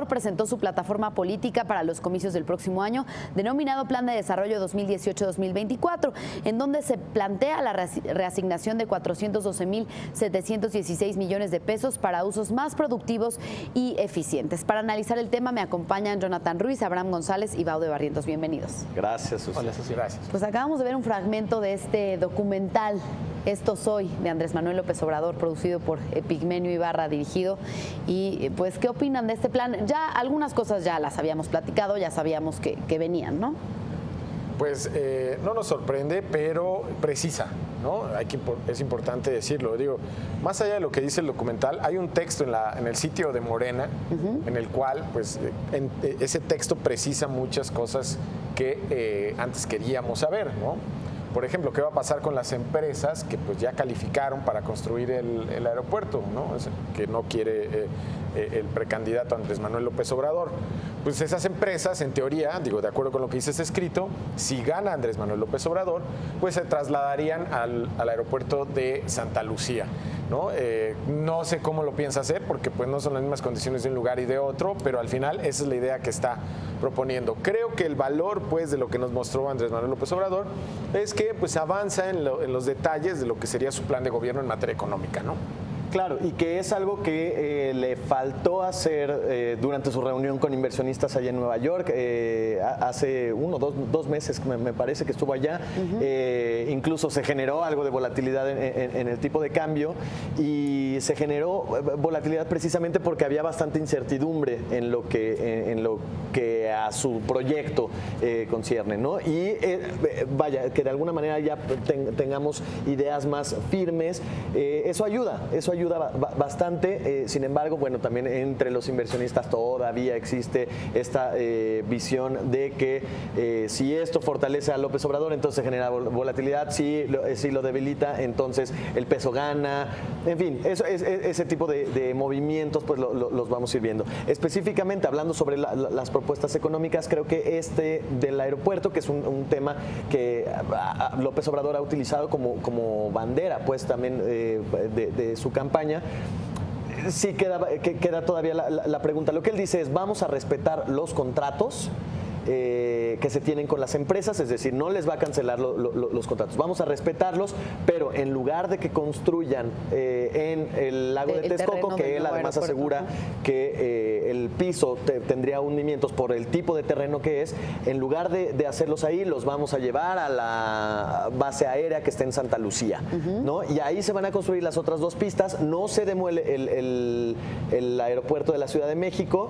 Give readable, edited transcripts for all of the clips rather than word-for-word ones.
Presentó su plataforma política para los comicios del próximo año, denominado Plan de Desarrollo 2018-2024, en donde se plantea la reasignación de 412.716 millones de pesos para usos más productivos y eficientes. Para analizar el tema me acompañan Jonathan Ruiz, Abraham González y Baude Barrientos. Bienvenidos. Gracias, Susi. Hola, Susi. Gracias. Pues acabamos de ver un fragmento de este documental Esto Soy, de Andrés Manuel López Obrador, producido por Epigmenio Ibarra, dirigido. Y pues, ¿qué opinan de este plan? Ya algunas cosas ya las habíamos platicado, ya sabíamos que venían, ¿no? Pues no nos sorprende, pero precisa, ¿no? Es importante decirlo. Digo, más allá de lo que dice el documental, hay un texto en el sitio de Morena, en el cual, pues, ese texto precisa muchas cosas que antes queríamos saber, ¿no? Por ejemplo, ¿qué va a pasar con las empresas que pues ya calificaron para construir el aeropuerto, ¿no? Que no quiere el precandidato Andrés Manuel López Obrador? Pues esas empresas, en teoría, digo, de acuerdo con lo que dice ese escrito, si gana Andrés Manuel López Obrador, pues se trasladarían al aeropuerto de Santa Lucía, ¿no? No sé cómo lo piensa hacer, porque pues no son las mismas condiciones de un lugar y de otro, pero al final esa es la idea que está proponiendo. Creo que el valor, pues, de lo que nos mostró Andrés Manuel López Obrador es que pues avanza en los detalles de lo que sería su plan de gobierno en materia económica, ¿no? Claro, y que es algo que le faltó hacer durante su reunión con inversionistas allá en Nueva York, hace dos meses me parece que estuvo allá. Incluso se generó algo de volatilidad en el tipo de cambio, y se generó volatilidad precisamente porque había bastante incertidumbre en lo que a su proyecto concierne, ¿no? Y vaya, que de alguna manera ya tengamos ideas más firmes, eso ayuda bastante. Sin embargo, bueno, también entre los inversionistas todavía existe esta visión de que si esto fortalece a López Obrador, entonces genera volatilidad. Si lo debilita, entonces el peso gana. En fin, ese tipo de movimientos pues los vamos a ir viendo. Específicamente hablando sobre las propuestas económicas, creo que este del aeropuerto, que es un tema que López Obrador ha utilizado como bandera, pues también de su campaña, sí queda todavía la pregunta. Lo que él dice es: vamos a respetar los contratos que se tienen con las empresas, es decir, no les va a cancelar los contratos, vamos a respetarlos, pero en lugar de que construyan en el lago de Texcoco, que él además asegura que el piso tendría hundimientos por el tipo de terreno que es, en lugar de hacerlos ahí, los vamos a llevar a la base aérea que está en Santa Lucía, ¿no? Y ahí se van a construir las otras dos pistas, no se demuele el aeropuerto de la Ciudad de México,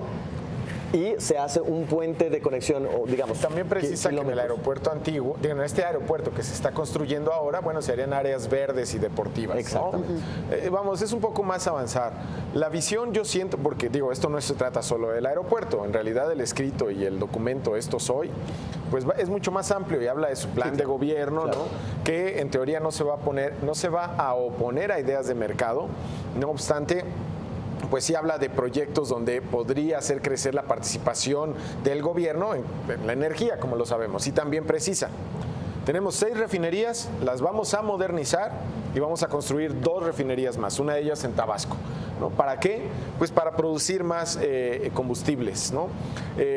y se hace un puente de conexión, o digamos. También precisa que en el aeropuerto antiguo, en este aeropuerto que se está construyendo ahora, bueno, se harían áreas verdes y deportivas. Exactamente. ¿No? Vamos, es un poco más avanzar. La visión, yo siento, porque digo, esto no se trata solo del aeropuerto, en realidad el escrito y el documento Esto Soy, pues es mucho más amplio y habla de su plan de gobierno, claro, ¿no? Que en teoría no se va a oponer a ideas de mercado, no obstante, pues sí habla de proyectos donde podría hacer crecer la participación del gobierno en la energía, como lo sabemos, y también precisa: tenemos 6 refinerías, las vamos a modernizar y vamos a construir 2 refinerías más, una de ellas en Tabasco, ¿no? ¿Para qué? Pues para producir más combustibles, ¿no?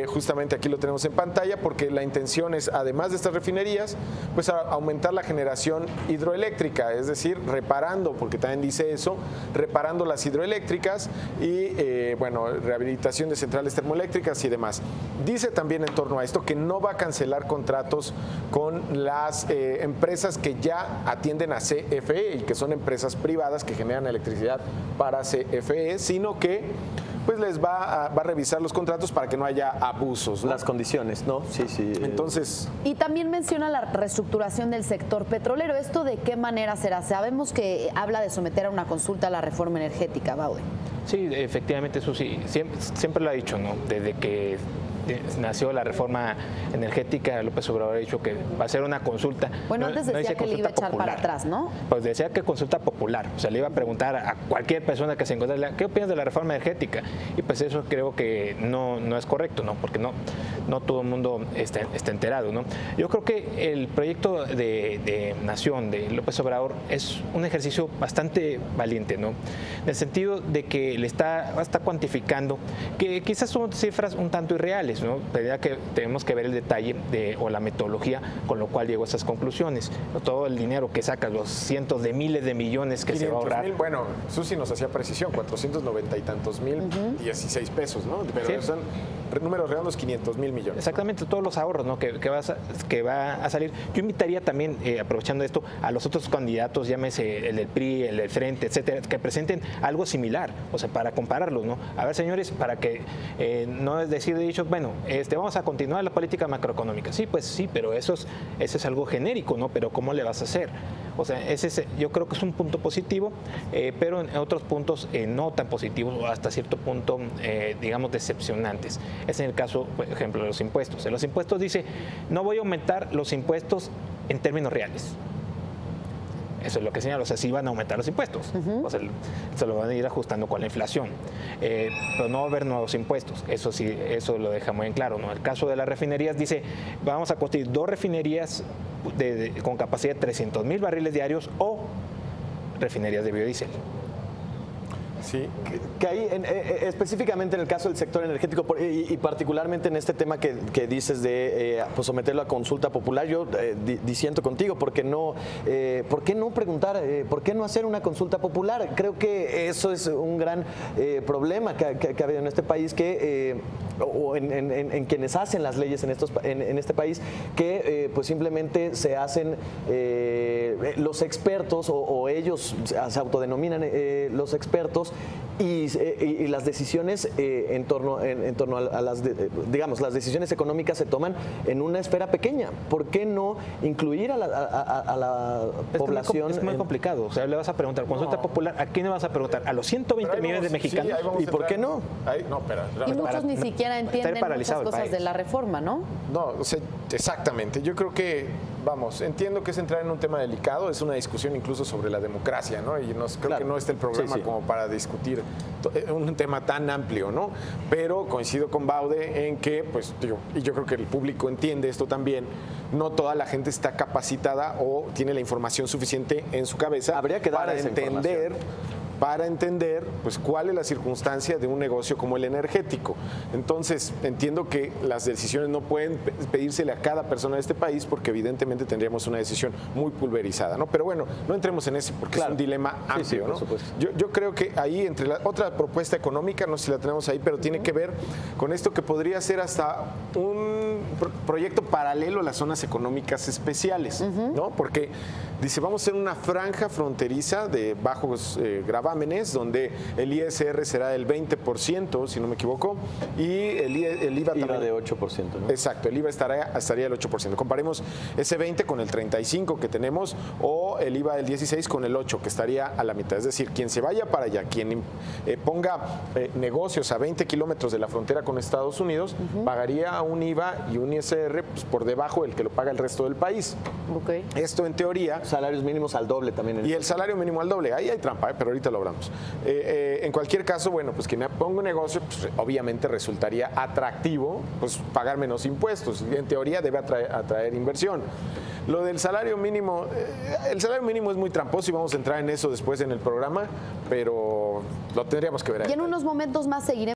Justamente aquí lo tenemos en pantalla, porque la intención es, además de estas refinerías, pues aumentar la generación hidroeléctrica, es decir, reparando, porque también dice eso, reparando las hidroeléctricas y, bueno, rehabilitación de centrales termoeléctricas y demás. Dice también en torno a esto que no va a cancelar contratos con las empresas que ya atienden a CFE y que son empresas privadas que generan electricidad para CFE, sino que pues les va a revisar los contratos para que no haya abusos, ¿no? Las condiciones, ¿no? Sí. Entonces. Y también menciona la reestructuración del sector petrolero. ¿Esto de qué manera será? Sabemos que habla de someter a una consulta a la reforma energética, Baude. Sí, efectivamente, eso sí, siempre lo ha dicho, ¿no? Desde que nació la reforma energética, López Obrador ha dicho que va a ser una consulta. Bueno, antes decía que le iba a echar popular. para atrás, ¿no? Pues decía que consulta popular, o sea, le iba a preguntar a cualquier persona que se encontrara, ¿qué opinas de la reforma energética? Y pues eso creo que no es correcto, ¿no? Porque no todo el mundo está enterado, ¿no? Yo creo que el proyecto de nación de López Obrador es un ejercicio bastante valiente, ¿no? En el sentido de que le está cuantificando que quizás son cifras un tanto irreales, ¿no? Pero que tenemos que ver el detalle o la metodología con lo cual llegó a esas conclusiones. Todo el dinero que saca, los cientos de miles de millones que se va a ahorrar. Bueno, Susi nos hacía precisión, 490 y tantos mil, 16 pesos, ¿no? Pero son números redondos, 500 mil millones. Exactamente, todos los ahorros, ¿no? que va a salir. Yo invitaría también, aprovechando esto, a los otros candidatos, llámese el del PRI, el del Frente, etcétera, que presenten algo similar, o sea, para compararlos, ¿no? A ver, señores, para que no es decir dicho, bueno, vamos a continuar la política macroeconómica. Sí, pues sí, pero eso es algo genérico, ¿no? Pero ¿cómo le vas a hacer? O sea, yo creo que es un punto positivo, pero en otros puntos no tan positivos o hasta cierto punto, digamos, decepcionantes. Es en el caso, por ejemplo, de los impuestos. En los impuestos dice, no voy a aumentar los impuestos en términos reales. Eso es lo que señala, o sea, sí van a aumentar los impuestos, o sea, se lo van a ir ajustando con la inflación, pero no va a haber nuevos impuestos, eso sí, eso lo deja muy en claro, ¿no? El caso de las refinerías dice, vamos a construir 2 refinerías con capacidad de 300,000 barriles diarios o refinerías de biodiesel. Sí, que ahí específicamente en el caso del sector energético y particularmente en este tema que dices de pues someterlo a consulta popular, yo disiento contigo, ¿por qué no preguntar, por qué no hacer una consulta popular? Creo que eso es un gran problema que ha habido en este país, o en quienes hacen las leyes en este país, que pues simplemente se hacen los expertos o ellos se autodenominan los expertos y las decisiones en torno a las digamos, las decisiones económicas se toman en una esfera pequeña. ¿Por qué no incluir a la población? Es muy complicado. O sea, le vas a preguntar, consulta popular, ¿a quién le vas a preguntar? ¿A los 120 millones de mexicanos? ¿Y por qué no? Y muchos ni siquiera entienden muchas cosas de la reforma, ¿no? No, o sea, exactamente. Yo creo que, entiendo que es entrar en un tema delicado, es una discusión incluso sobre la democracia, ¿no? Y creo que no está el programa como para discutir un tema tan amplio, ¿no? Pero coincido con Baude en que, pues, y yo creo que el público entiende esto también, no toda la gente está capacitada o tiene la información suficiente en su cabeza. Habría que dar para entender pues cuál es la circunstancia de un negocio como el energético. Entonces, entiendo que las decisiones no pueden pedírsele a cada persona de este país porque evidentemente tendríamos una decisión muy pulverizada, ¿no? Pero bueno, no entremos en eso porque es un dilema amplio, ¿no? Yo creo que ahí entre otra propuesta económica, no sé si la tenemos ahí, pero tiene que ver con esto que podría ser hasta un proyecto paralelo a las zonas económicas especiales, ¿no? Porque dice, vamos a hacer una franja fronteriza de bajos gravámenes, donde el ISR será del 20%, si no me equivoco, y el IVA también. de 8%, ¿no? Exacto, el IVA estaría del 8%. Comparemos ese 20 con el 35 que tenemos, o el IVA del 16 con el 8, que estaría a la mitad. Es decir, quien se vaya para allá, quien ponga negocios a 20 kilómetros de la frontera con Estados Unidos, pagaría un IVA y un ISR pues, por debajo del que lo paga el resto del país. Okay. Esto en teoría... Salarios mínimos al doble también. Y el salario mínimo al doble. Ahí hay trampa, pero ahorita lo hablamos. En cualquier caso, bueno, pues quien ponga un negocio, pues, obviamente resultaría atractivo pues, pagar menos impuestos. En teoría debe atraer inversión. Lo del salario mínimo, el salario mínimo es muy tramposo y vamos a entrar en eso después en el programa, pero lo tendríamos que ver ahí. Y en unos momentos más seguiremos